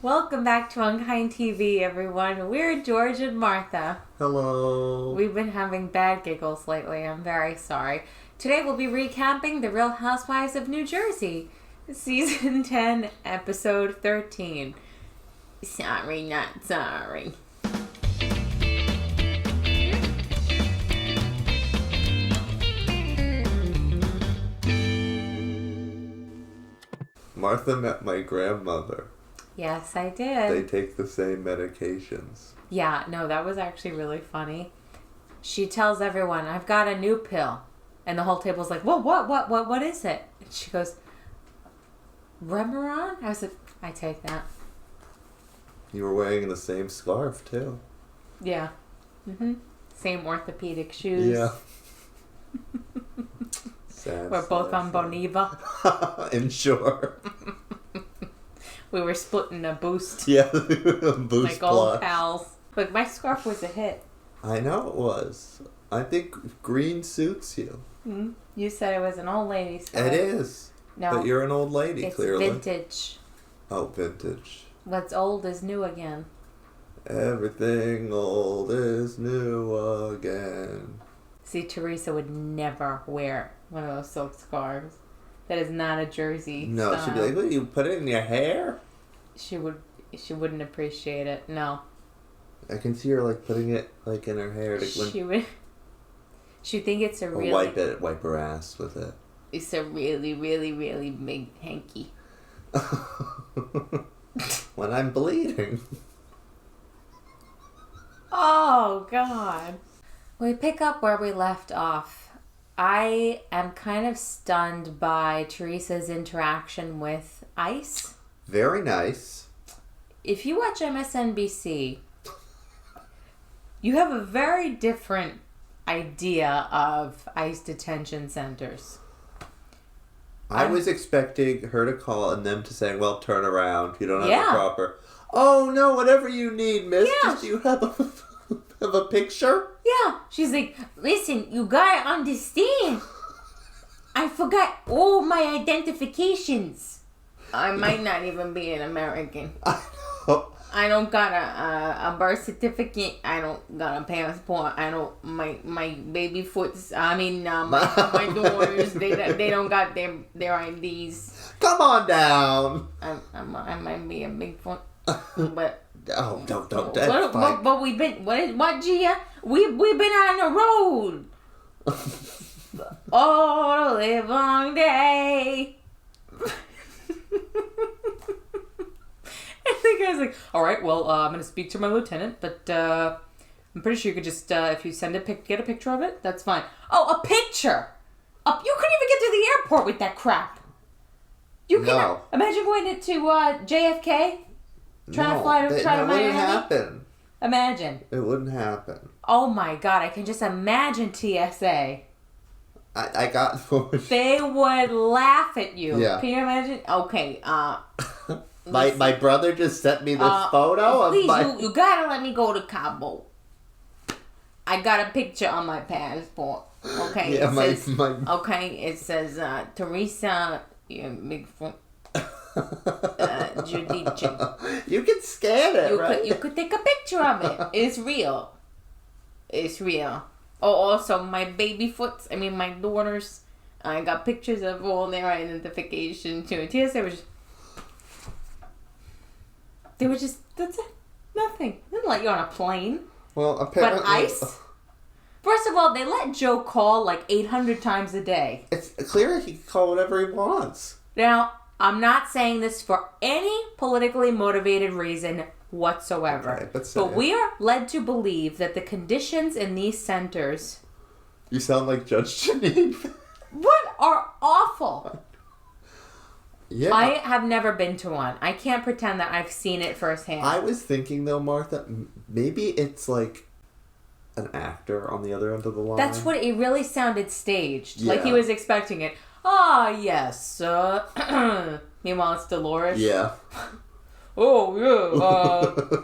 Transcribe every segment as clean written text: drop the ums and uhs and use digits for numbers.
Welcome back to UnKind TV, everyone. We're George and Martha. Hello. We've been having bad giggles lately. I'm very sorry. Today we'll be recapping The Real Housewives of New Jersey, Season 10, Episode 13. Sorry, not sorry. Martha met my grandmother. Yes, I did. They take the same medications. Yeah, no, that was actually really funny. She tells everyone, I've got a new pill. And the whole table's like, whoa, what is it? And she goes, Remeron? I was like, I take that. You were wearing the same scarf, too. Yeah. Mm-hmm. Same orthopedic shoes. Yeah. We're both on Boniva. Ensure. We were splitting a boost. Yeah, boost like plus. old pals. Look, my scarf was a hit. I know it was. I think green suits you. Mm-hmm. You said it was an old lady scarf. It is. No. But you're an old lady, it's clearly. vintage. Oh, vintage. What's old is new again. Everything old is new again. See, Teresa would never wear one of those silk scarves. That is not a Jersey No, style. she'd be like, what, you put it in your hair? She wouldn't appreciate it. No. I can see her like putting it like in her hair. She'd think it's a really... Or wipe her ass with it. It's a really, really, really big hanky. When I'm bleeding. Oh, God. We pick up where we left off. I am kind of stunned by Teresa's interaction with Ice. Very nice. If you watch MSNBC, you have a very different idea of ICE detention centers. I was expecting her to call and them to say, well, turn around. You don't have Yeah. a proper... Oh, no, whatever you need, miss. Yeah. Just you have a picture? Yeah. She's like, listen, you gotta understand. I forgot all my identifications. I might not even be an American. I know. I don't got a birth certificate. I don't got a passport. I don't my baby foots. I mean my daughters. They don't got their IDs. Come on down. I might be a Bigfoot, but Oh, don't. But we've been what Gia? We've been on the road all the live long day. And the guy's like, all right, well, I'm going to speak to my lieutenant, but I'm pretty sure you could just, if you send get a picture of it, that's fine. Oh, a picture! You couldn't even get to the airport with that crap. You cannot. Imagine going to JFK, trying to fly to Miami. It wouldn't happen. Imagine. It wouldn't happen. Oh my God, I can just imagine TSA. I got... They would laugh at you. Yeah. Can you imagine? Okay, My brother just sent me this photo please, of my... you gotta let me go to Cabo. I got a picture on my passport. Okay, Yeah, it says, okay, it says Teresa, Bigfoot, Judici. You can scan it, right? You could take a picture of it. It's real. It's real. Oh, also my my daughters. I got pictures of all their identification too. TSA was just. They were just, that's it. Nothing. They didn't let you on a plane. Well, apparently... But ICE? First of all, they let Joe call like 800 times a day. It's clear he can call whatever he wants. Now, I'm not saying this for any politically motivated reason whatsoever. Okay, but we are led to believe that the conditions in these centers... You sound like Judge Janine. What are awful. Yeah. I have never been to one. I can't pretend that I've seen it firsthand. I was thinking, though, Martha, maybe it's like an actor on the other end of the line. That's what it really sounded staged. Yeah. Like he was expecting it. Ah, yes. Meanwhile, it's Dolores. Yeah. Oh, yeah.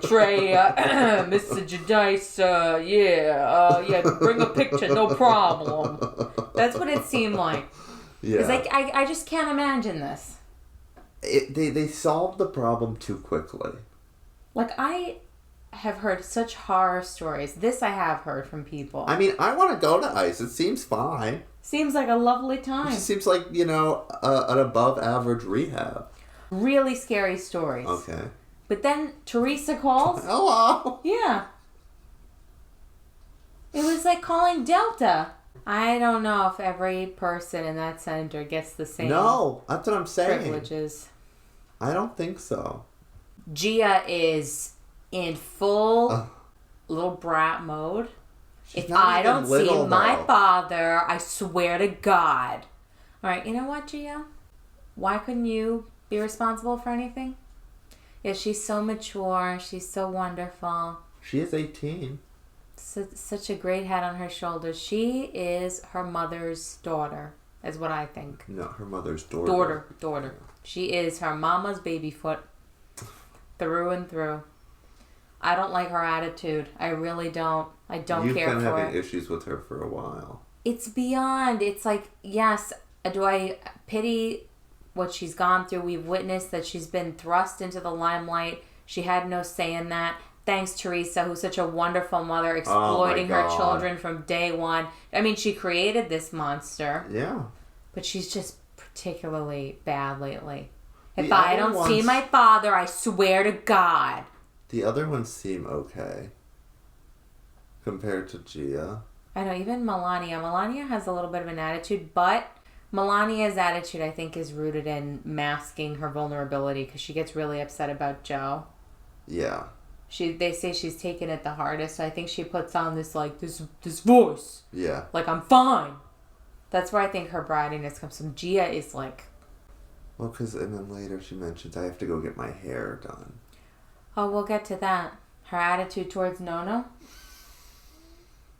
Trey, Mr. Jedice, yeah, bring a picture, no problem. That's what it seemed like. Yeah. It's like, I just can't imagine this. They solved the problem too quickly. Like, I have heard such horror stories. This I have heard from people. I mean, I want to go to ICE. It seems fine. Seems like a lovely time. It just seems like, an above average rehab. Really scary stories. Okay. But then Teresa calls. Hello. Yeah. It was like calling Delta. I don't know if every person in that center gets the same. No, that's what I'm saying. Privileges. I don't think so. Gia is in full little brat mode. If not I even don't see little, my though. father, I swear to God. All right, you know what, Gia? Why couldn't you be responsible for anything? Yeah, she's so mature. She's so wonderful. She is 18. Such a great head on her shoulders. She is her mother's daughter, is what I think. No, her mother's daughter. Daughter. She is her mama's baby foot. Through and through. I don't like her attitude. I really don't. I don't care for it. You've been having issues with her for a while. It's beyond. It's like, yes, do I pity what she's gone through? We've witnessed that she's been thrust into the limelight. She had no say in that. Thanks, Teresa, who's such a wonderful mother, exploiting her children from day one. I mean, she created this monster. Yeah. But she's just particularly bad lately. If I don't see my father, I swear to God. The other ones seem okay. Compared to Gia. I know, even Melania. Melania has a little bit of an attitude, but Melania's attitude, I think, is rooted in masking her vulnerability because she gets really upset about Joe. Yeah. They say she's taken it the hardest, so I think she puts on this voice. Yeah. Like, I'm fine. That's where I think her brattiness comes from. Gia is like... Well, and then later she mentions, I have to go get my hair done. Oh, we'll get to that. Her attitude towards Nono.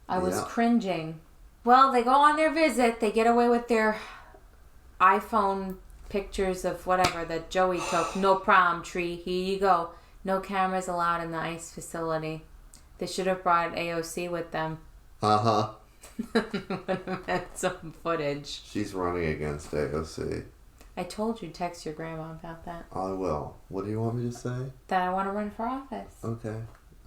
I was cringing. Well, they go on their visit. They get away with their iPhone pictures of whatever that Joey took. No prom tree. Here you go. No cameras allowed in the ICE facility. They should have brought AOC with them. Uh-huh. Would have had some footage. She's running against AOC. I told you, text your grandma about that. I will. What do you want me to say? That I want to run for office. Okay.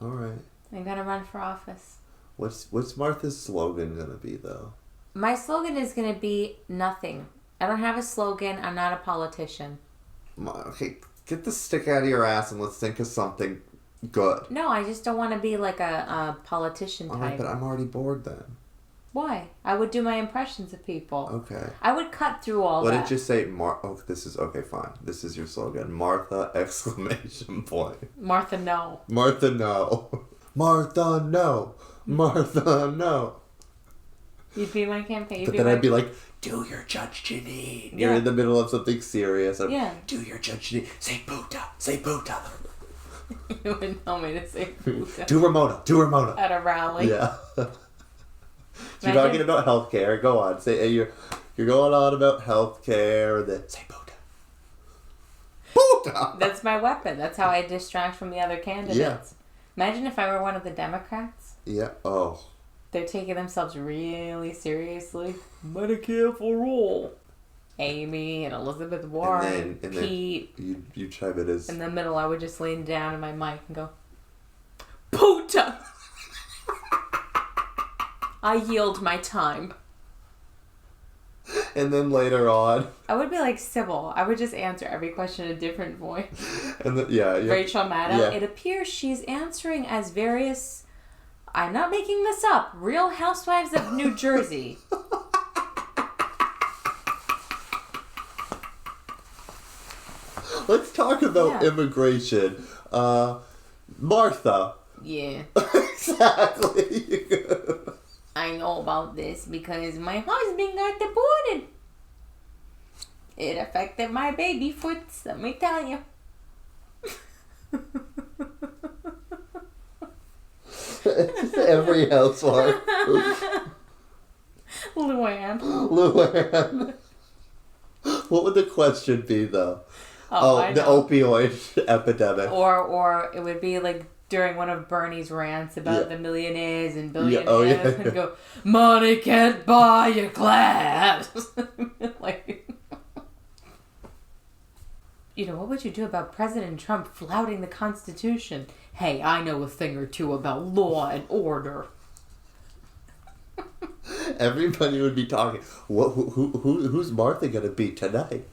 All right. I'm going to run for office. What's Martha's slogan going to be, though? My slogan is going to be nothing. I don't have a slogan. I'm not a politician. Okay, get the stick out of your ass and let's think of something good. No, I just don't want to be like a politician type. All right, but I'm already bored then. Why? I would do my impressions of people. Okay. I would cut through all that. What did you say? This is... Okay, fine. This is your slogan. Martha, exclamation point. Martha, no. Martha, no. Martha, no. Martha, no. You'd be my campaign. But then I'd be like, do your Judge Janine. You're in the middle of something serious. Do your Judge Janine. Say Buddha. Say Buddha. You would tell me to say Buddha. Do Ramona. At a rally. Yeah. You're talking about healthcare. Go on. Say you're going on about healthcare. Then say Buddha. Buddha. That's my weapon. That's how I distract from the other candidates. Yeah. Imagine if I were one of the Democrats. Yeah. Oh. They're taking themselves really seriously. Medicare for all. Amy and Elizabeth Warren and Pete. Then you chime it as... In the middle, I would just lean down in my mic and go, Puta! I yield my time. And then later on... I would be like Sybil. I would just answer every question in a different voice. And Rachel Maddow. Yeah. It appears she's answering as various... I'm not making this up. Real Housewives of New Jersey. Let's talk about immigration. Martha. Yeah. Exactly. I know about this because my husband got deported. It affected my baby foots, let me tell you. Every housewife. Luann. What would the question be, though? Oh, the opioid epidemic. Or it would be like during one of Bernie's rants about the millionaires and billionaires and go, money can't buy you class. what would you do about President Trump flouting the Constitution? Hey, I know a thing or two about law and order. Everybody would be talking. Who's Martha gonna be tonight?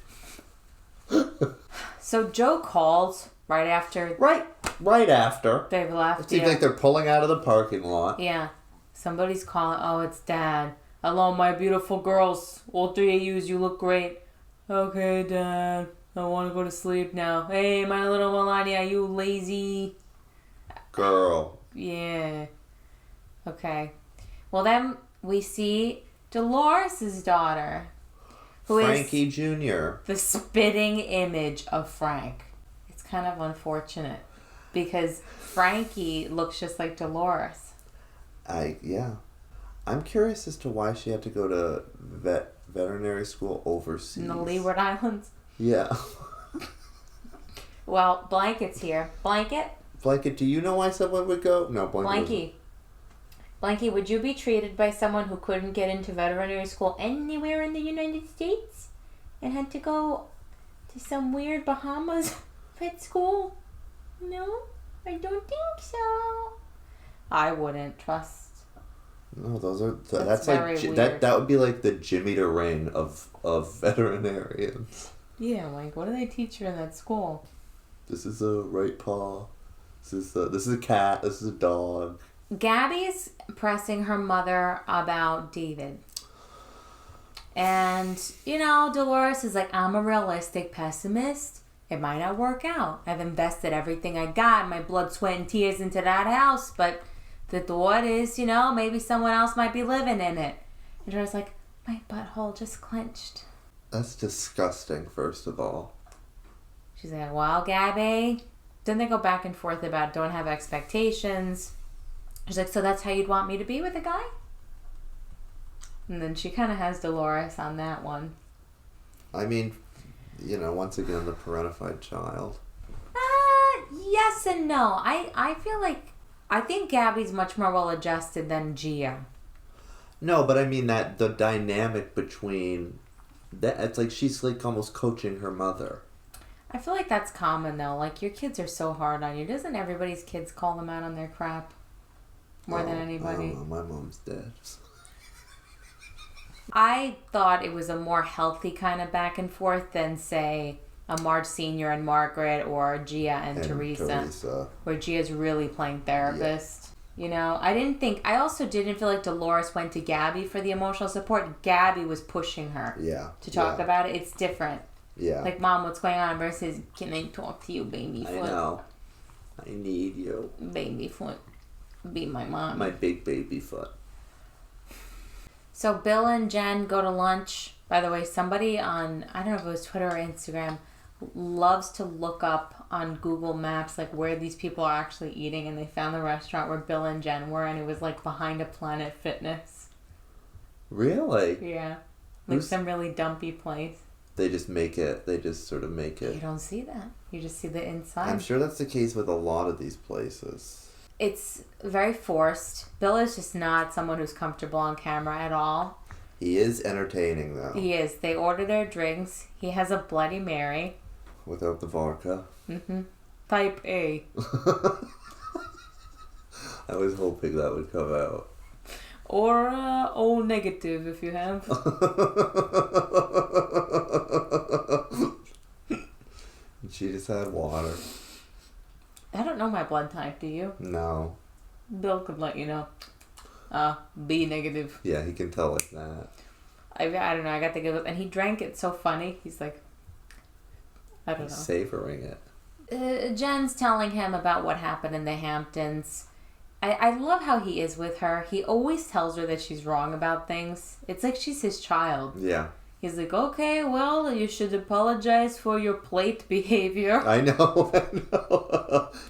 So Joe calls right after. Right after. They've left. It seems like they're pulling out of the parking lot. Yeah. Somebody's calling. Oh, it's Dad. Hello, my beautiful girls. All three of you look great. Okay, Dad. I want to go to sleep now. Hey, my little Melania, you lazy girl. Yeah. Okay. Well, then we see Dolores' daughter, who Frankie is Jr. the spitting image of Frank. It's kind of unfortunate because Frankie looks just like Dolores. I'm curious as to why she had to go to veterinary school overseas. In the Leeward Islands? Yeah. Well, Blanket's here. Blanket, do you know why someone would go? No, Blanky, would you be treated by someone who couldn't get into veterinary school anywhere in the United States and had to go to some weird Bahamas vet school? No, I don't think so. I wouldn't trust. No, those are that's very like weird. that would be like the Jimmy the Ring of veterinarians. Yeah, like what do they teach you in that school? This is a right paw. This is a cat. This is a dog. Gabby's pressing her mother about David. And, Dolores is like, I'm a realistic pessimist. It might not work out. I've invested everything I got, my blood, sweat, and tears into that house, but the thought is, maybe someone else might be living in it. And Dolores like, my butthole just clenched. That's disgusting, first of all. She's like, well, Gabby. Then they go back and forth about don't have expectations. She's like, so that's how you'd want me to be with a guy? And then she kind of has Dolores on that one. I mean, once again, the parentified child. Yes and no. I think Gabby's much more well-adjusted than Gia. No, but I mean that the dynamic between that, it's like she's like almost coaching her mother. I feel like that's common though. Like your kids are so hard on you. Doesn't everybody's kids call them out on their crap more than anybody? I don't know. My mom's dead. I thought it was a more healthy kind of back and forth than, say, a Marge Sr. and Margaret or Gia and Teresa. Where Gia's really playing therapist. Yeah. I also didn't feel like Dolores went to Gabby for the emotional support. Gabby was pushing her to talk about it. It's different. Yeah. Like, Mom, what's going on? Versus, can I talk to you, baby foot? I know. I need you. Baby foot. Be my mom. My big baby foot. So Bill and Jen go to lunch. By the way, somebody on, I don't know if it was Twitter or Instagram, loves to look up on Google Maps like where these people are actually eating, and they found the restaurant where Bill and Jen were, and it was like behind a Planet Fitness. Really? Yeah. Like some really dumpy place. They just sort of make it. You don't see that. You just see the inside. I'm sure that's the case with a lot of these places. It's very forced. Bill is just not someone who's comfortable on camera at all. He is entertaining, though. He is. They order their drinks. He has a Bloody Mary. Without the vodka. Mm-hmm. Type A. I was hoping that would come out. Or O negative if you have. She just had water. I don't know my blood type, do you? No. Bill could let you know. B negative. Yeah, he can tell like that. I don't know, I got the good, and he drank it so funny. He's like, I don't know. Savoring it. Jen's telling him about what happened in the Hamptons. I love how he is with her. He always tells her that she's wrong about things. It's like she's his child. Yeah. He's like, okay, well, you should apologize for your plate behavior. I know.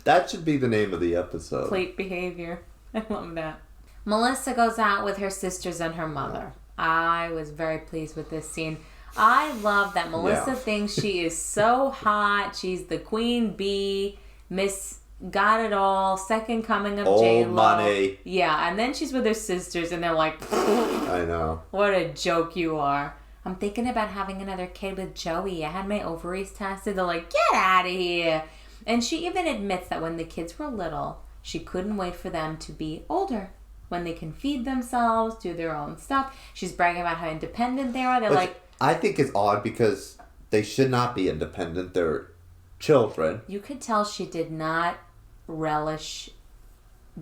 That should be the name of the episode. Plate behavior. I love that. Melissa goes out with her sisters and her mother. I was very pleased with this scene. I love that Melissa thinks she is so hot. She's the queen bee, Miss Got It All, second coming of J-Lo. Old money. Yeah, and then she's with her sisters and they're like, I know. What a joke you are. I'm thinking about having another kid with Joey. I had my ovaries tested. They're like, get out of here. And she even admits that when the kids were little, she couldn't wait for them to be older, when they can feed themselves, do their own stuff. She's bragging about how independent they are. They're like... I think it's odd because they should not be independent. They're children. You could tell she did not relish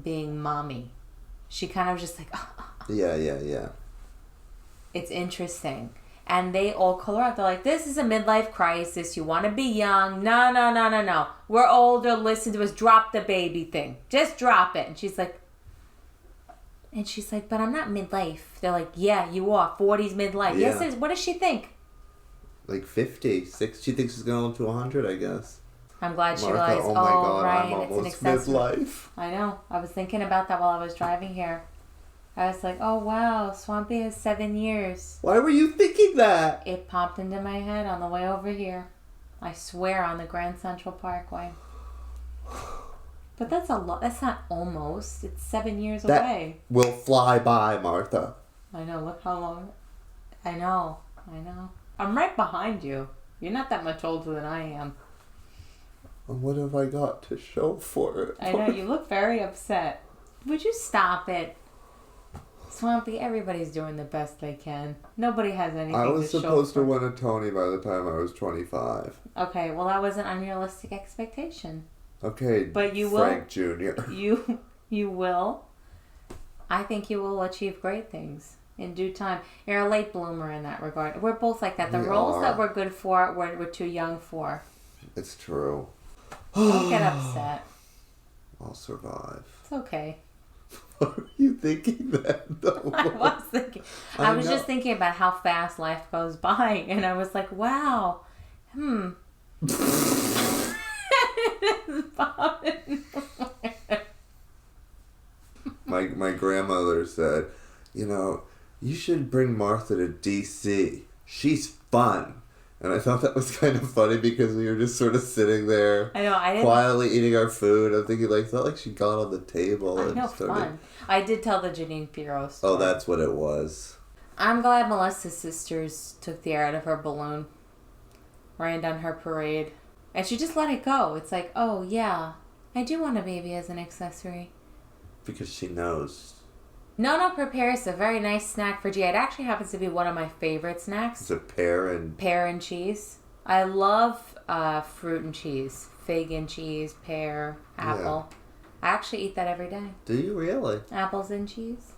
being mommy. She kind of just like... Yeah. It's interesting. And they all call her out. They're like, this is a midlife crisis. You want to be young. No. We're older. Listen to us. Drop the baby thing. Just drop it. And she's like, but I'm not midlife. They're like, yeah, you are. 40's midlife. Yeah. Yes, it is. What does she think? Like 50, 60. She thinks she's going to live to 100, I guess. I'm glad she Martha, realized, oh my God, right, I'm it's an almost accessory. midlife. I know. I was thinking about that while I was driving here. I was like, oh, wow, Swampy has 7 years. Why were you thinking that? It popped into my head on the way over here. I swear, on the Grand Central Parkway. But that's a lot. That's not almost. It's 7 years away. Will fly by, Martha. I know. Look how long. I know. I'm right behind you. You're not that much older than I am. And what have I got to show for it? I know. You look very upset. Would you stop it? Swampy, everybody's doing the best they can. Nobody has anything to show. I was supposed to win a Tony by the time I was 25. Okay, well that was an unrealistic expectation. Okay, but you Frank will, Jr. You will. I think you will achieve great things in due time. You're a late bloomer in that regard. We're both like that. The roles that we're good for, we're too young for. It's true. Don't get upset. I'll survive. It's okay. What were you thinking then? I was thinking. I was just thinking about how fast life goes by, and I was like, wow. My grandmother said, you should bring Martha to D.C. She's fun. And I thought that was kind of funny because we were just sort of sitting there quietly eating our food. I'm thinking, it's not like she got on the table. I know, fun. I did tell the Janine Pirro story. Oh, that's what it was. I'm glad Melissa's sisters took the air out of her balloon. Rained on her parade. And she just let it go. It's like, oh, yeah, I do want a baby as an accessory. Because she knows. Nono prepares a very nice snack for G. It actually happens to be one of my favorite snacks. It's a pear and cheese. I love fruit and cheese. Fig and cheese, pear, apple. Yeah. I actually eat that every day. Do you really? Apples and cheese.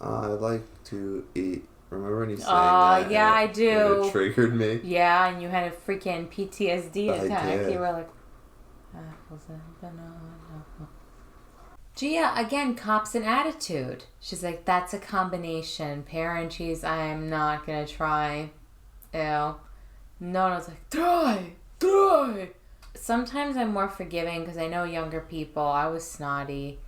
I like to eat. Remember when you sang that? Yeah, I do. It triggered me. Yeah, and you had a freaking PTSD attack. I did. You were like, apples and banana. Gia, again, cops an attitude. She's like, that's a combination. Pear and cheese, I am not going to try. Ew. Nono's like, try. Sometimes I'm more forgiving because I know younger people. I was snotty.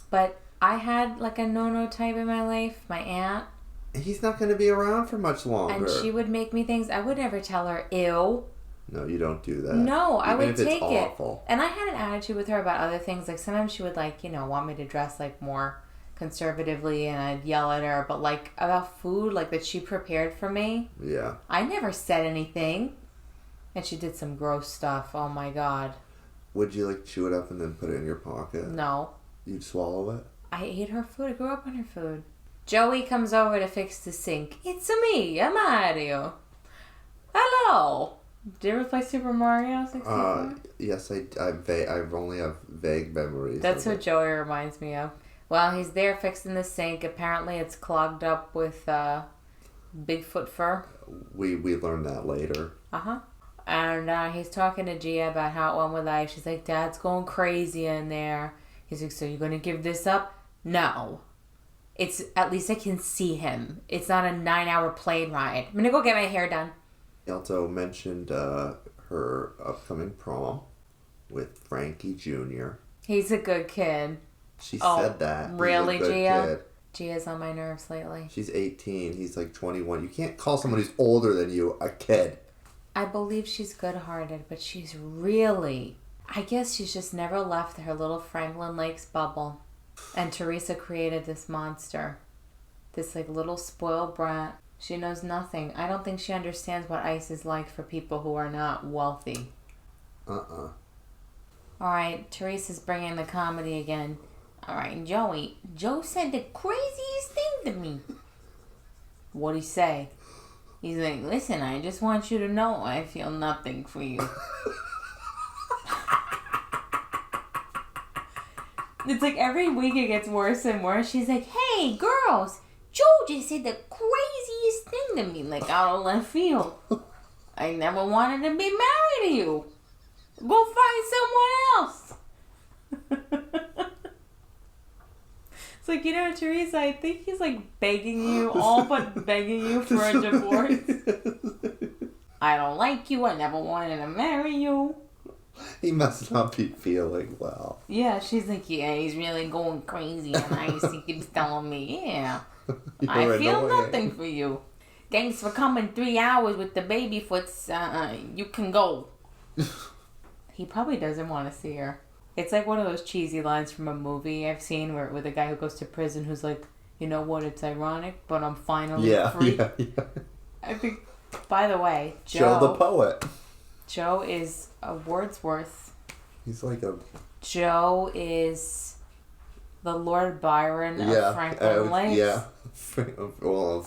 But I had like a Nono type in my life, my aunt. He's not going to be around for much longer. And she would make me things. I would never tell her, ew. No, you don't do that. No, I would Even if take it's it. Awful. And I had an attitude with her about other things. Like sometimes she would want me to dress more conservatively, and I'd yell at her. But about food, that she prepared for me. Yeah. I never said anything. And she did some gross stuff. Oh my God. Would you chew it up and then put it in your pocket? No. You'd swallow it? I ate her food. I grew up on her food. Joey comes over to fix the sink. It's me, I'm Mario. Hello. Did you ever play Super Mario 64? Yes, I only have vague memories. That's what Joey reminds me of. Well, he's there fixing the sink. Apparently, it's clogged up with Bigfoot fur. We learned that later. And he's talking to Gia about how it went with Ice. She's like, Dad's going crazy in there. He's like, so you're going to give this up? No. It's at least I can see him. It's not a 9-hour plane ride. I'm going to go get my hair done. He also mentioned her upcoming prom with Frankie Jr. He's a good kid. She said that. Really, He's a good Gia? kid. Gia's on my nerves lately. She's 18. He's 21. You can't call someone who's older than you a kid. I believe she's good-hearted, but she's really... I guess she's just never left her little Franklin Lakes bubble. And Teresa created this monster. This little spoiled brat. She knows nothing. I don't think she understands what ice is like for people who are not wealthy. All right, Teresa's bringing the comedy again. All right, Joey. Joe said the craziest thing to me. What'd he say? He's like, listen, I just want you to know I feel nothing for you. It's like every week it gets worse and worse. She's like, hey, girls, Joe just said the craziest thing to me, like out of left field. I never wanted to be married to you. Go find someone else. It's like, Teresa, I think he's like begging you, all but begging you for a divorce. I don't like you. I never wanted to marry you. He must not be feeling well. Yeah, she's like, yeah, he's really going crazy and ice. He keeps telling me, yeah, I feel nothing for you. Thanks for coming 3 hours with the baby foots. You can go. He probably doesn't want to see her. It's like one of those cheesy lines from a movie I've seen where with a guy who goes to prison who's like, you know what, it's ironic, but I'm finally free. Yeah. I think, by the way, Joe the poet. Joe is a Wordsworth. He's like a... Joe is the Lord Byron of Franklin Lakes. Yeah. Well,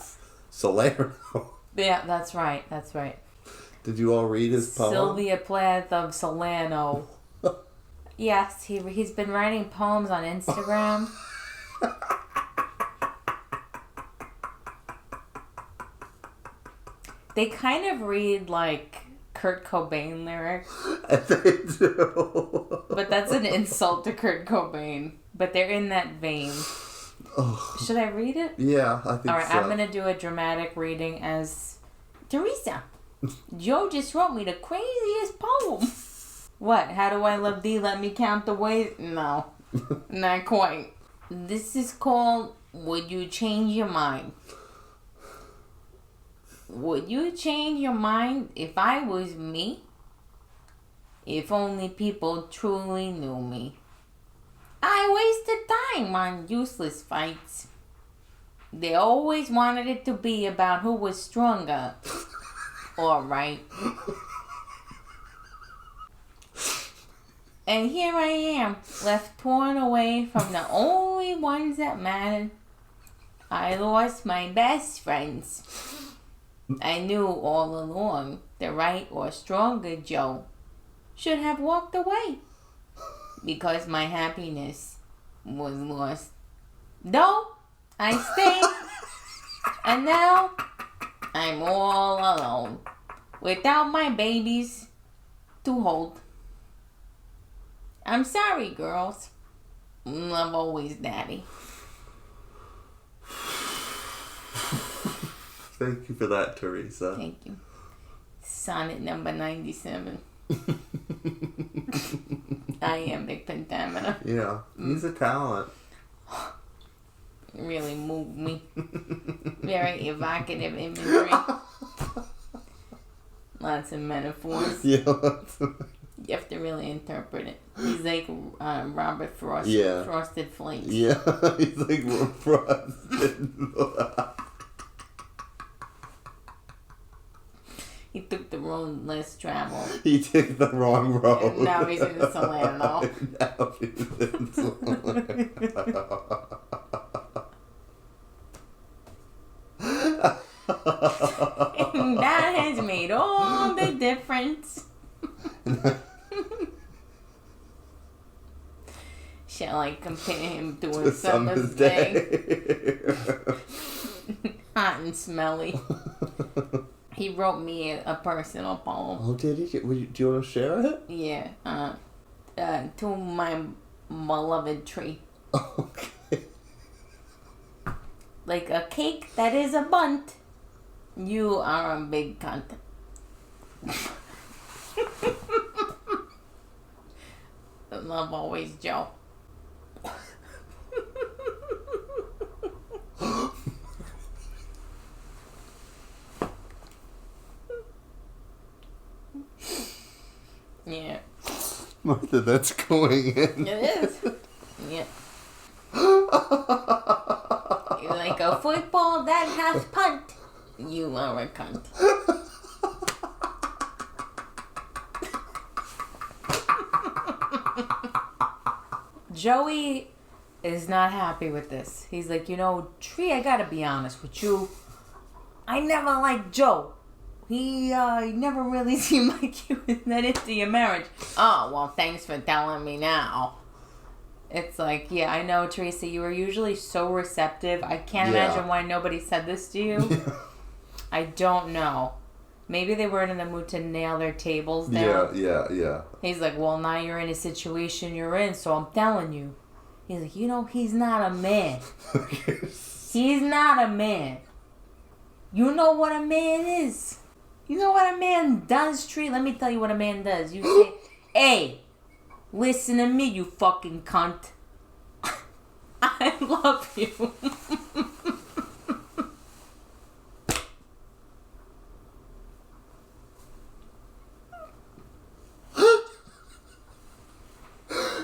Salerno. Yeah, that's right. Did you all read his poem? Sylvia Plath of Salerno. Yes, he's been writing poems on Instagram. They kind of read like Kurt Cobain lyrics. They do. But that's an insult to Kurt Cobain. But they're in that vein. Oh. Should I read it? Yeah, I think so. All right, I'm going to do a dramatic reading as Teresa. Joe just wrote me the craziest poem. What? How do I love thee? Let me count the ways? No, not quite. This is called Would You Change Your Mind? Would you change your mind if I was me? If only people truly knew me. I wasted time on useless fights. They always wanted it to be about who was stronger. All right. And here I am, left torn away from the only ones that mattered. I lost my best friends. I knew all along the right or stronger Joe should have walked away because my happiness was lost. Though I stayed, and now I'm all alone without my babies to hold. I'm sorry, girls. Love always, Daddy. Thank you for that, Teresa. Thank you. Sonnet number 97. Iambic pentameter. Yeah, he's a talent. Really moved me. Very evocative imagery. Lots of metaphors. Yeah, You have to really interpret it. He's like Robert Frost. Yeah. Frosted Flakes. Yeah, he's like Frosted. He took the road less traveled. He took the wrong road. And now he's in Salerno. Now he's in Salerno. And that has made all the difference. Shall I compare him to a summer's day? Hot and smelly. He wrote me a personal poem. Oh, did he? Do you want to share it? Yeah. To my beloved tree. Okay. Like a cake that is a bunt, you are a big cunt. Love always, Joe. Yeah. Martha, that's going in. It is. Yeah. Like a football that has punt, You are a cunt. Joey is not happy with this. He's like, Tree, I gotta be honest with you. I never liked Joe. He never really seemed like he was that into your marriage. Oh, well, thanks for telling me now. It's like, yeah, I know, Teresa, you were usually so receptive. I can't imagine why nobody said this to you. I don't know. Maybe they weren't in the mood to nail their tables down. Yeah. He's like, well, now you're in a situation you're in, so I'm telling you. He's like, he's not a man. He's not a man. You know what a man is. You know what a man does, Tree? Let me tell you what a man does. You say, hey, listen to me, you fucking cunt. I love you.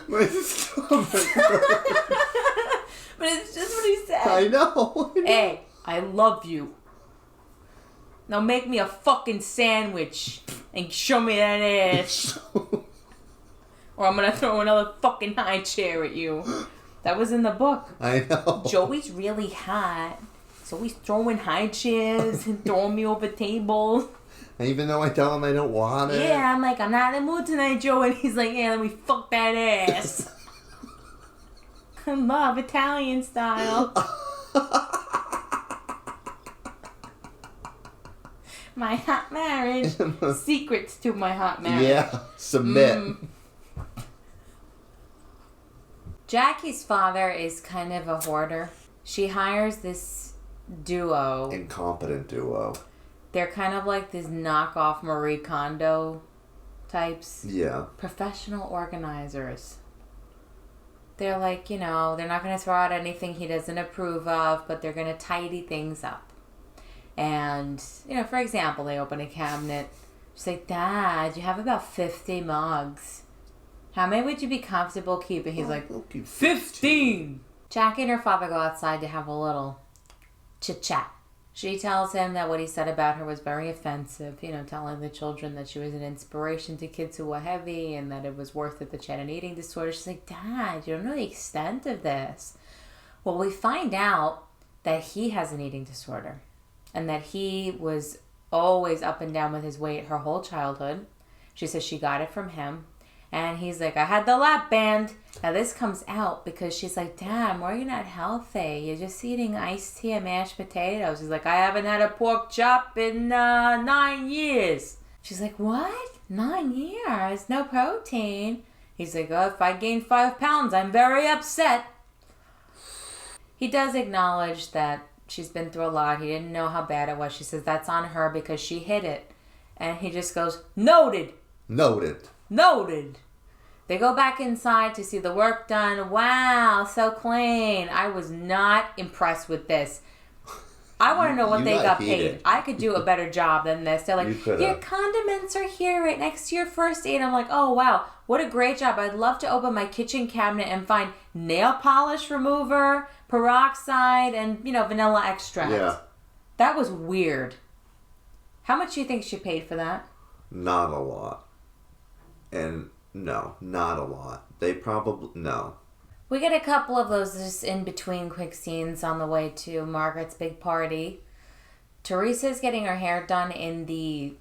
My stomach. But it's just what he said. I know. Hey, I love you. Now make me a fucking sandwich and show me that ass. Or I'm gonna throw another fucking high chair at you. That was in the book. I know. Joey's really hot. So he's throwing high chairs and throwing me over tables. And even though I tell him I don't want it. Yeah, I'm like, I'm not in the mood tonight, Joe. And he's like, yeah, let me fuck that ass. I love Italian style. My hot marriage. Secrets to my hot marriage. Yeah, submit. Jackie's father is kind of a hoarder. She hires this duo. Incompetent duo. They're kind of like these knockoff Marie Kondo types. Yeah. Professional organizers. They're like, they're not going to throw out anything he doesn't approve of, but they're going to tidy things up. And, for example, they open a cabinet. She's like, Dad, you have about 50 mugs. How many would you be comfortable keeping? He's like, 15! Jackie and her father go outside to have a little chit-chat. She tells him that what he said about her was very offensive, telling the children that she was an inspiration to kids who were heavy and that it was worth it that she had an eating disorder. She's like, Dad, you don't know the extent of this. Well, we find out that he has an eating disorder and that he was always up and down with his weight her whole childhood. She says she got it from him. And he's like, I had the lap band. Now this comes out because she's like, Damn, why are you not healthy? You're just eating iced tea and mashed potatoes. He's like, I haven't had a pork chop in 9 years. She's like, what? 9 years? No protein? He's like, oh, if I gain 5 pounds, I'm very upset. He does acknowledge that she's been through a lot. He didn't know how bad it was. She says, that's on her because she hid it. And he just goes, Noted. They go back inside to see the work done. Wow, so clean. I was not impressed with this. I want to know what they got paid. I could do a better job than this. They're like, your condiments are here right next to your first aid. I'm like, oh, wow, what a great job. I'd love to open my kitchen cabinet and find nail polish remover, peroxide, and, vanilla extract. Yeah. That was weird. How much do you think she paid for that? Not a lot. And no, not a lot. They probably, no. We get a couple of those just in between quick scenes on the way to Margaret's big party. Teresa's getting her hair done in the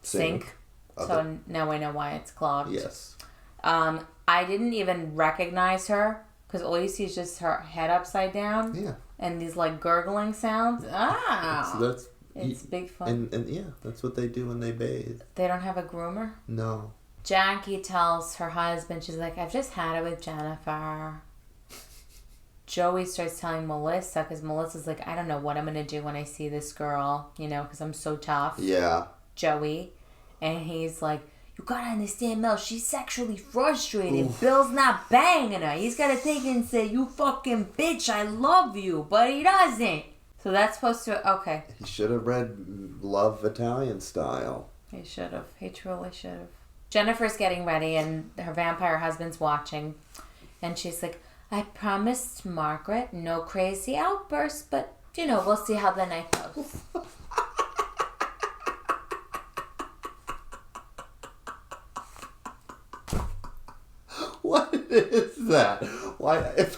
sink. So now I know why it's clogged. Yes. I didn't even recognize her because all you see is just her head upside down. Yeah. And these gurgling sounds. It's big fun. And yeah, that's what they do when they bathe. They don't have a groomer? No. Jackie tells her husband, she's like, I've just had it with Jennifer. Joey starts telling Melissa, because Melissa's like, I don't know what I'm going to do when I see this girl, because I'm so tough. Yeah. Joey. And he's like, you got to understand, Mel, she's sexually frustrated. Oof. Bill's not banging her. He's got to take it and say, you fucking bitch, I love you. But he doesn't. So that's supposed to, okay. He should have read Love Italian Style. He should have. He truly should have. Jennifer's getting ready and her vampire husband's watching. And she's like, I promised Margaret no crazy outbursts, but We'll see how the night goes. What is that? Why?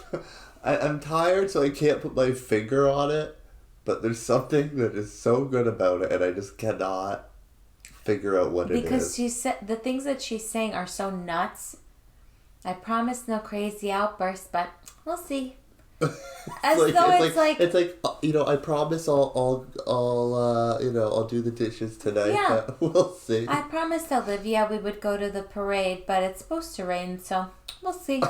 I'm tired, so I can't put my finger on it. But there's something that is so good about it, and I just cannot figure out what it is. Because she said the things that she's saying are so nuts. I promise no crazy outbursts, but we'll see. It's like I promise I'll do the dishes tonight. Yeah. But we'll see. I promised Olivia we would go to the parade, but it's supposed to rain, so we'll see.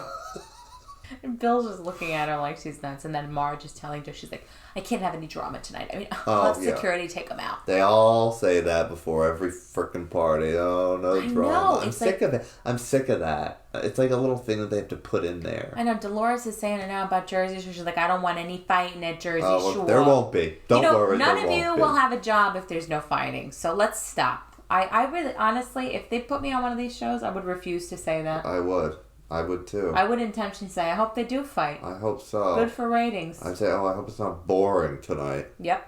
And Bill's just looking at her like she's nuts, and then Marge is telling her, she's like, I can't have any drama tonight. I mean, I'll have security take them out. They all say that before every frickin' party. Oh, no drama. I'm sick of it. I'm sick of that. It's like a little thing that they have to put in there. I know. Dolores is saying it now about Jersey Shore. She's like, I don't want any fighting at Jersey Shore. There won't be. Don't worry. None of you will have a job if there's no fighting. So let's stop. I really, honestly, if they put me on one of these shows, I would refuse to say that. I would too. I would intentionally say, I hope they do fight. I hope so. Good for ratings. I'd say, I hope it's not boring tonight. Yep.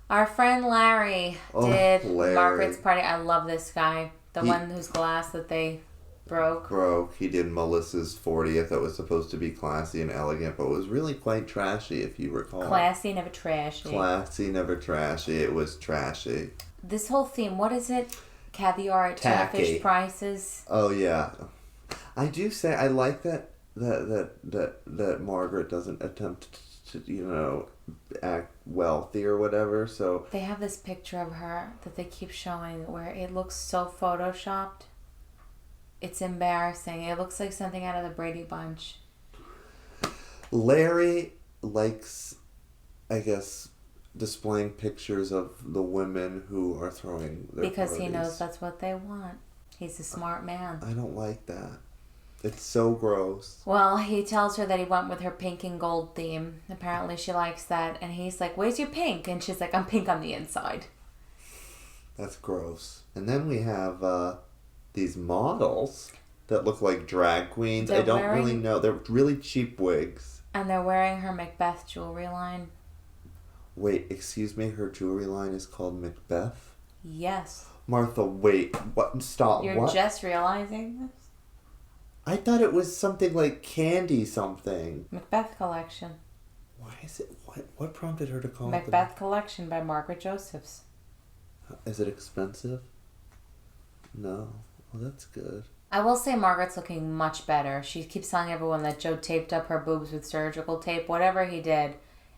Our friend Larry did Margaret's party. I love this guy. The one whose glass that they broke. He did Melissa's 40th. That was supposed to be classy and elegant, but it was really quite trashy, if you recall. Classy, never trashy. Classy, never trashy. It was trashy. This whole theme, what is it? Caviar at tuna fish prices. Oh, yeah. I do say I like that Margaret doesn't attempt to act wealthy or whatever. So they have this picture of her that they keep showing where it looks so photoshopped. It's embarrassing. It looks like something out of the Brady Bunch. Larry likes, I guess, displaying pictures of the women who are throwing their parties. He knows that's what they want. He's a smart man. I don't like that. It's so gross. Well, he tells her that he went with her pink and gold theme. Apparently she likes that. And he's like, where's your pink? And she's like, I'm pink on the inside. That's gross. And then we have these models that look like drag queens. I don't really know. They're really cheap wigs. And they're wearing her Macbeth jewelry line. Wait, excuse me? Her jewelry line is called Macbeth? Yes. Martha, wait. What? Stop. You're just realizing this? I thought it was something like Candy something. Macbeth Collection. Why is it? What prompted her to call it Macbeth Collection by Margaret Josephs. Is it expensive? No. Well, that's good. I will say Margaret's looking much better. She keeps telling everyone that Joe taped up her boobs with surgical tape. Whatever he did,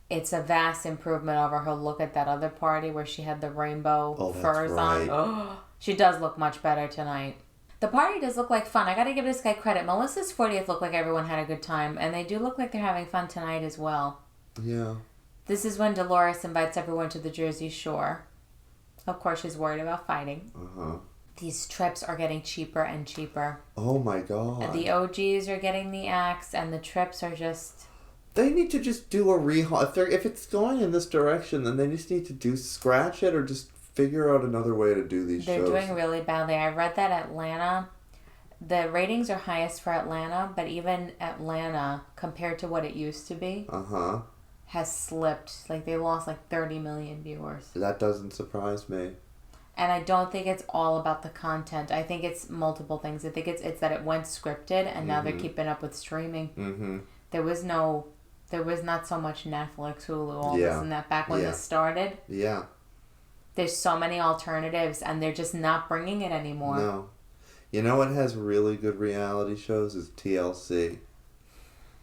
it's a vast improvement over her look at that other party where she had the rainbow furs on. Oh, she does look much better tonight. The party does look like fun. I gotta give this guy credit. Melissa's 40th looked like everyone had a good time, and they do look like they're having fun tonight as well. Yeah. This is when Dolores invites everyone to the Jersey Shore. Of course, she's worried about fighting. Uh-huh. These trips are getting cheaper and cheaper. Oh my God. The OGs are getting the axe, and the trips are just... They need to just do a rehaul. If it's going in this direction, then they just need to scratch it or just figure out another way to do these shows. They're doing really badly. I read that Atlanta, the ratings are highest for Atlanta, but even Atlanta, compared to what it used to be, has slipped. Like, they lost like 30 million viewers. That doesn't surprise me. And I don't think it's all about the content. I think it's multiple things. I think it's that it went scripted, and now they're keeping up with streaming. Mm-hmm. There was not so much Netflix, Hulu, all this and that back when this started. Yeah. There's so many alternatives, and they're just not bringing it anymore. No. You know what has really good reality shows is TLC.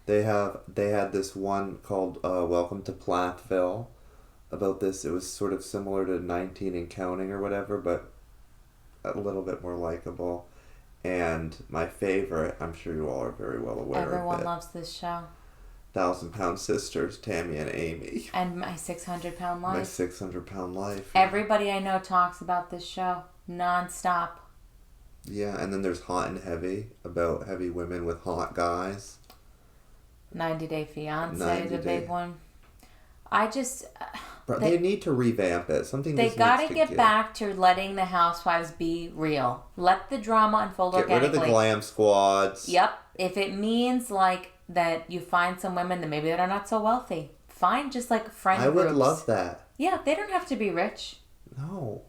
They had this one called Welcome to Plathville about this. It was sort of similar to 19 and Counting or whatever, but a little bit more likable. And my favorite, I'm sure you all are very well aware of it. Everyone loves this show. 1,000-Pound Sisters, Tammy and Amy. And My 600-Pound Life. My 600-Pound Life. Yeah. Everybody I know talks about this show nonstop. Yeah, and then there's Hot and Heavy, about heavy women with hot guys. 90 Day Fiancé is a big one. I just... they need to revamp it. They gotta get back to letting the Housewives be real. Let the drama unfold organically. Get rid of the glam squads. Yep. If it means like that you find some women that maybe that are not so wealthy, Find just like friend groups. I would love that. Yeah, they don't have to be rich. No.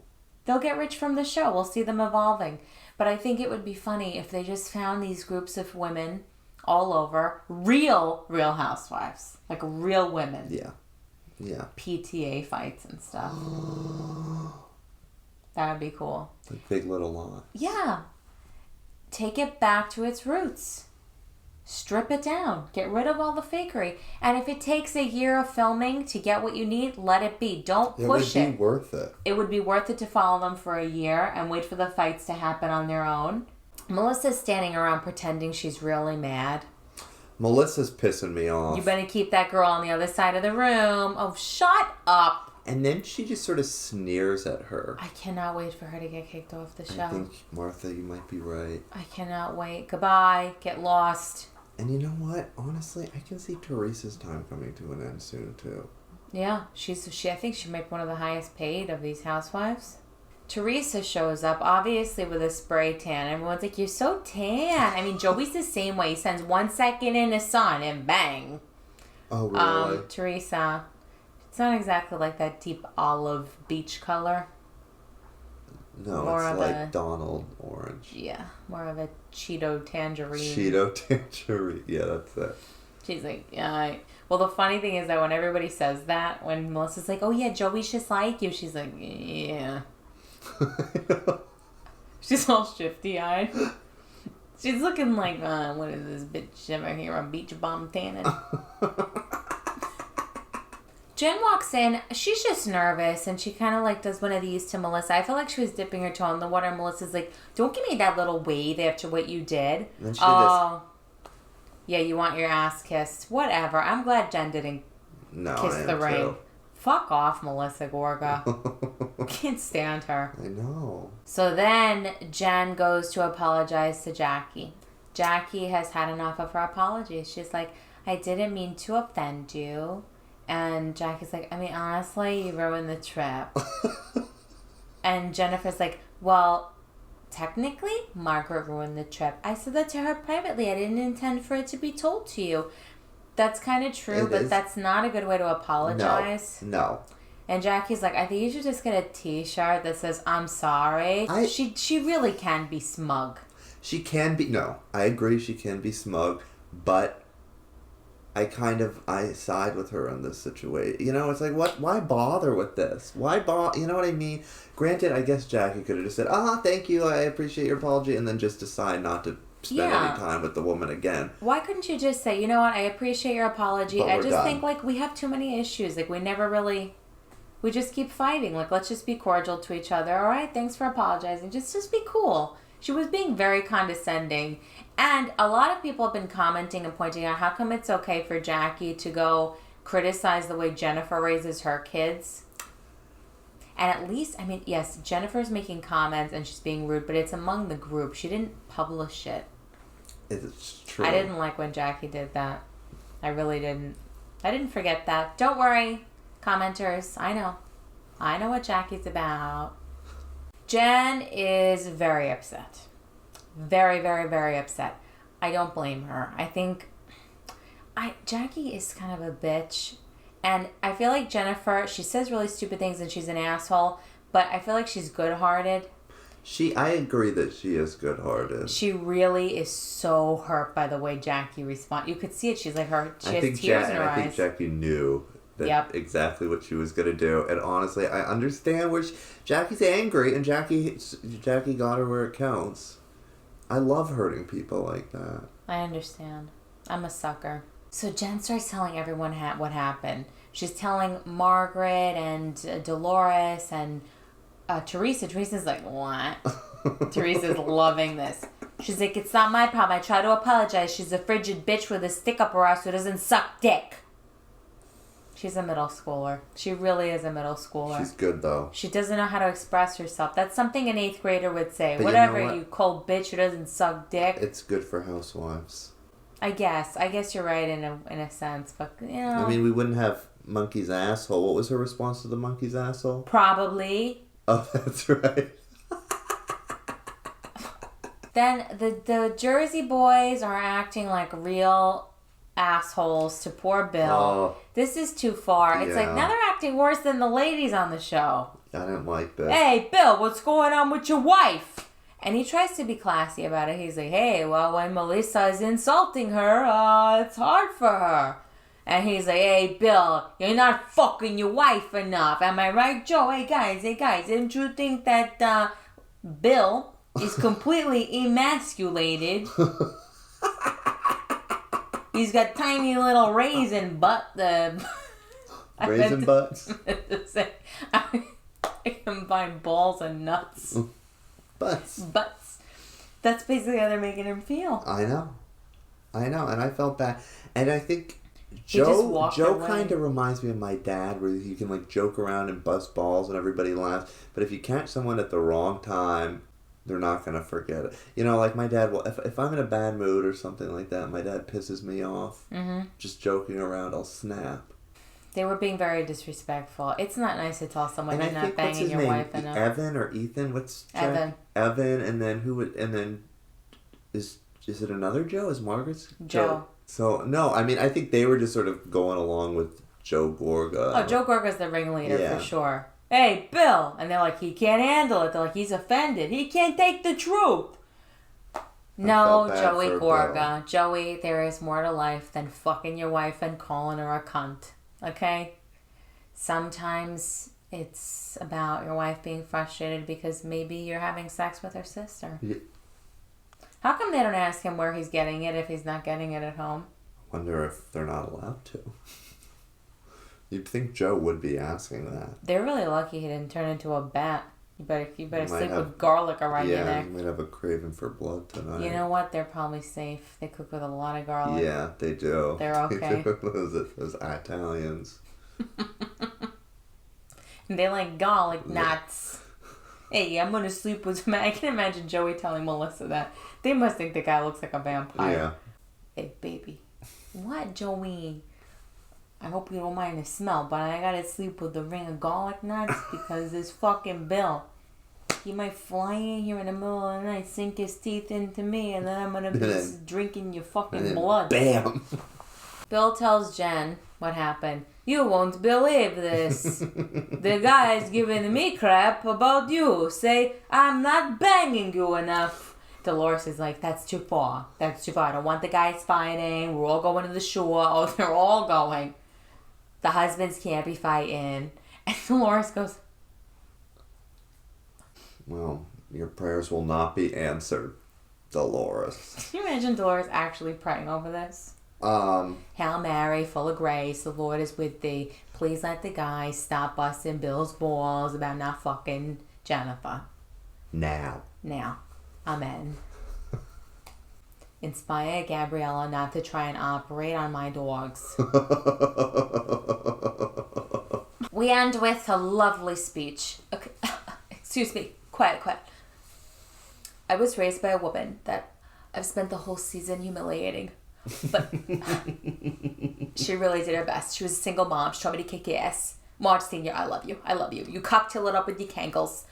They'll get rich from the show. We'll see them evolving. But I think it would be funny if they just found these groups of women all over. Real housewives. Like real women. Yeah. Yeah. PTA fights and stuff. That would be cool. Like Big Little Lies. Yeah. Take it back to its roots. Strip it down. Get rid of all the fakery. And if it takes a year of filming to get what you need, let it be. Don't push it. It would be worth it. It would be worth it to follow them for a year and wait for the fights to happen on their own. Melissa's standing around pretending she's really mad. Melissa's pissing me off. You better keep that girl on the other side of the room. Oh, shut up. And then she just sort of sneers at her. I cannot wait for her to get kicked off the show. I think, Martha, you might be right. I cannot wait. Goodbye. Get lost. And you know what? Honestly, I can see Teresa's time coming to an end soon, too. Yeah. I think she might be one of the highest paid of these housewives. Teresa shows up, obviously, with a spray tan. Everyone's like, you're so tan. I mean, Joey's the same way. He spends 1 second in the sun and bang. Oh, really? Teresa, it's not exactly like that deep olive beach color. No, more it's like Donald orange. Yeah, more of a Cheeto tangerine. Cheeto tangerine. Yeah, that's it. She's like, yeah. Well, the funny thing is that when everybody says that, when Melissa's like, oh yeah, Joey's just like you, she's like, yeah. She's all shifty-eyed. She's looking like, what is this bitch over here on beach bomb tanning? Jen walks in. She's just nervous, and she kind of like does one of these to Melissa. I feel like she was dipping her toe in the water. And Melissa's like, "Don't give me that little wave after what you did." And then she did this. Yeah, you want your ass kissed. Whatever. I'm glad Jen didn't kiss the ring. Too. Fuck off, Melissa Gorga. Can't stand her. I know. So then Jen goes to apologize to Jackie. Jackie has had enough of her apologies. She's like, "I didn't mean to offend you." And Jackie's like, I mean, honestly, you ruined the trip. And Jennifer's like, well, technically, Margaret ruined the trip. I said that to her privately. I didn't intend for it to be told to you. That's kind of true, but that's not a good way to apologize. No. And Jackie's like, I think you should just get a t-shirt that says, I'm sorry. She really can be smug. She can be. No, I agree she can be smug, but I side with her on this situation. You know, it's like, why bother with this? Why bother? You know what I mean? Granted, I guess Jackie could have just said, thank you, I appreciate your apology, and then just decide not to spend any time with the woman again. Why couldn't you just say, you know what, I appreciate your apology. I just think, like, we have too many issues. Like, we just keep fighting. Like, let's just be cordial to each other. All right, thanks for apologizing. Just be cool. She was being very condescending. And a lot of people have been commenting and pointing out how come it's okay for Jackie to go criticize the way Jennifer raises her kids. And at least, I mean, yes, Jennifer's making comments and she's being rude, but it's among the group. She didn't publish it. It's true. I didn't like when Jackie did that. I really didn't. I didn't forget that. Don't worry, commenters. I know what Jackie's about. Jen is very upset. Very, very, very upset. I don't blame her. I think Jackie is kind of a bitch. And I feel like Jennifer, she says really stupid things and she's an asshole, but I feel like she's good-hearted. I agree that she is good-hearted. She really is so hurt by the way Jackie responds. You could see it. She's like she has tears in her eyes. I think Jackie knew exactly what she was going to do. And honestly, I understand where Jackie's angry and Jackie got her where it counts. I love hurting people like that. I understand. I'm a sucker. So Jen starts telling everyone what happened. She's telling Margaret and Dolores and Teresa. Teresa's like, what? Teresa's loving this. She's like, it's not my problem. I try to apologize. She's a frigid bitch with a stick up her ass who doesn't suck dick. She's a middle schooler. She really is a middle schooler. She's good, though. She doesn't know how to express herself. That's something an 8th grader would say. But whatever, you cold bitch who doesn't suck dick. It's good for housewives. I guess you're right in a sense, but you know. I mean, we wouldn't have Monkey's asshole. What was her response to the monkey's asshole? Probably. Oh, that's right. Then the Jersey boys are acting like real assholes to poor Bill. This is too far. It's like, now they're acting worse than the ladies on the show. I didn't like this. Hey, Bill, what's going on with your wife? And he tries to be classy about it. He's like, hey, well, when Melissa is insulting her, it's hard for her. And he's like, hey, Bill, you're not fucking your wife enough. Am I right, Joe? Hey, guys, didn't you think that Bill is completely emasculated? He's got tiny little raisin butt. Raisin butts? I combine balls and nuts. Butts. That's basically how they're making him feel. I know. And I felt bad. And I think Joe kind of reminds me of my dad, where he can like joke around and bust balls and everybody laughs. But if you catch someone at the wrong time, they're not going to forget it. You know, like my dad will, if I'm in a bad mood or something like that, my dad pisses me off. Mm-hmm. Just joking around, I'll snap. They were being very disrespectful. It's not nice to tell someone you're not banging your wife enough. Evan or Ethan? What's Jack? Evan, and then is it another Joe? Is Margaret's Joe? So no, I mean I think they were just sort of going along with Joe Gorga. Oh, Joe Gorga's the ringleader for sure. Hey, Bill, and they're like, he can't handle it. They're like, he's offended. He can't take the truth. No, Joey Gorga. Bill. Joey, there is more to life than fucking your wife and calling her a cunt. Okay? Sometimes it's about your wife being frustrated because maybe you're having sex with her sister. Yeah. How come they don't ask him where he's getting it if he's not getting it at home? I wonder if they're not allowed to. You'd think Joe would be asking that. They're really lucky he didn't turn into a bat. You better sleep with garlic around your neck. Yeah, you might have a craving for blood tonight. You know what? They're probably safe. They cook with a lot of garlic. Yeah, they do. They're okay. Those Italians. They like garlic nuts. Hey, I'm gonna sleep with... I can imagine Joey telling Melissa that. They must think the guy looks like a vampire. Yeah. Hey, baby. What, Joey? I hope you don't mind the smell, but I gotta sleep with a ring of garlic nuts because this fucking Bill. He might fly in here in the middle of the night, sink his teeth into me, and then I'm gonna be drinking your fucking blood. Bam! Bill tells Jen what happened. You won't believe this. The guy's giving me crap about you. Say, I'm not banging you enough. Dolores is like, that's too far. That's too far. I don't want the guys fighting. We're all going to the shore. Oh, they're all going. The husbands can't be fighting. And Dolores goes, well, your prayers will not be answered, Dolores. Can you imagine Dolores actually praying over this? Hail Mary, full of grace, the Lord is with thee. Please let the guys stop busting Bill's balls about not fucking Jennifer. Now. Amen. Inspire Gabriella not to try and operate on my dogs. We end with a lovely speech. Okay. Excuse me. Quiet. I was raised by a woman that I've spent the whole season humiliating. But she really did her best. She was a single mom. She told me to kick ass. Marge Sr., I love you. You cocktail it up with your cankles.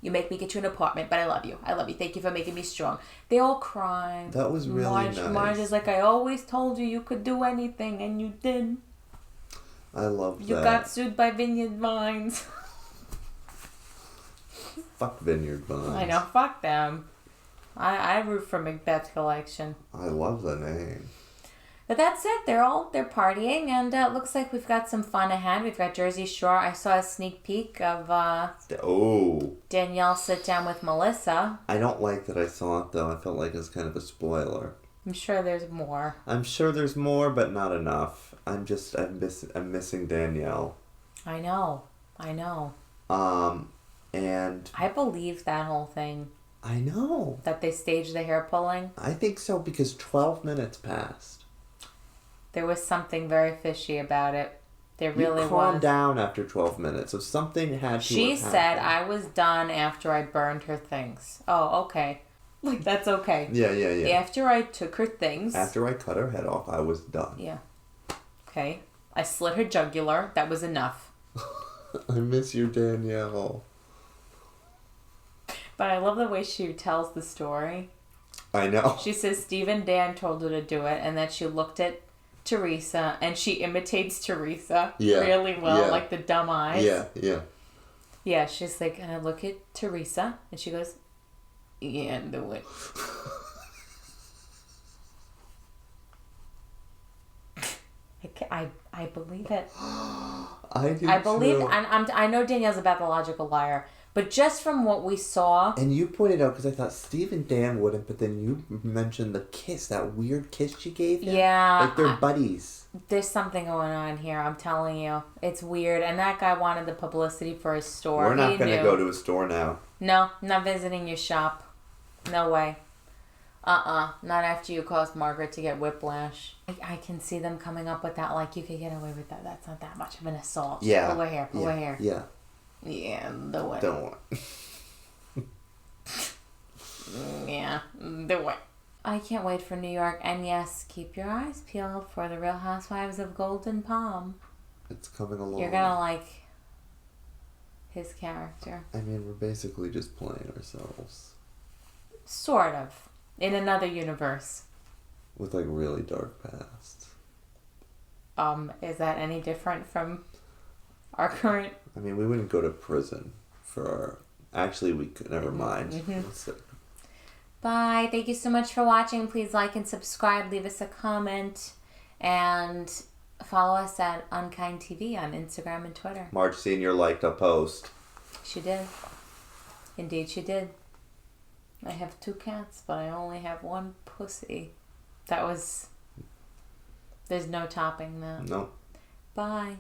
You make me get you an apartment, but I love you. Thank you for making me strong. They all cried. That was really nice. Marge is like, I always told you you could do anything, and you did. I love that. You got sued by Vineyard Vines. Fuck Vineyard Vines. I know, fuck them. I root for Macbeth Collection. I love the name. But that's it. They're partying, and it looks like we've got some fun ahead. We've got Jersey Shore. I saw a sneak peek of Danielle sit down with Melissa. I don't like that I saw it, though. I felt like it was kind of a spoiler. I'm sure there's more. But not enough. I'm missing Danielle. I know. And I believe that whole thing. I know. That they staged the hair pulling? I think so, because 12 minutes passed. There was something very fishy about it. There really was. You calmed down after 12 minutes, so something had to She said I was done after I burned her things. Oh, okay. Like, that's okay. Yeah. After I took her things. After I cut her head off, I was done. Yeah. Okay. I slit her jugular. That was enough. I miss you, Danielle. But I love the way she tells the story. I know. She says Steve and Dan told her to do it, and that she looked at Teresa, and she imitates Teresa really well, like the dumb eyes. Yeah. Yeah, she's like, and I look at Teresa, and she goes, yeah, do it. I believe it. I do I believe too. I know Danielle's a pathological liar, but just from what we saw. And you pointed out, because I thought Steve and Dan wouldn't, but then you mentioned the kiss, that weird kiss she gave him. Yeah. Like they're buddies. There's something going on here, I'm telling you. It's weird. And that guy wanted the publicity for his store. We're not going to go to a store now. No, I'm not visiting your shop. No way. Not after you caused Margaret to get whiplash. I can see them coming up with that, like, you could get away with that. That's not that much of an assault. Yeah. Pull her hair, pull her hair. Yeah. Yeah, do it. Don't. Yeah, do it. I can't wait for New York. And yes, keep your eyes peeled for the Real Housewives of Golden Palm. It's coming along. You're going to like his character. I mean, we're basically just playing ourselves. Sort of. In another universe. With, like, really dark past. Is that any different from our current? I mean, we wouldn't go to prison for our... Actually, we could. Never mind. Mm-hmm. Bye. Thank you so much for watching. Please like and subscribe. Leave us a comment. And follow us at UnKind TV on Instagram and Twitter. Marge Sr. liked a post. She did. Indeed, she did. I have 2 cats, but I only have 1 pussy. That was... There's no topping that. No. Bye.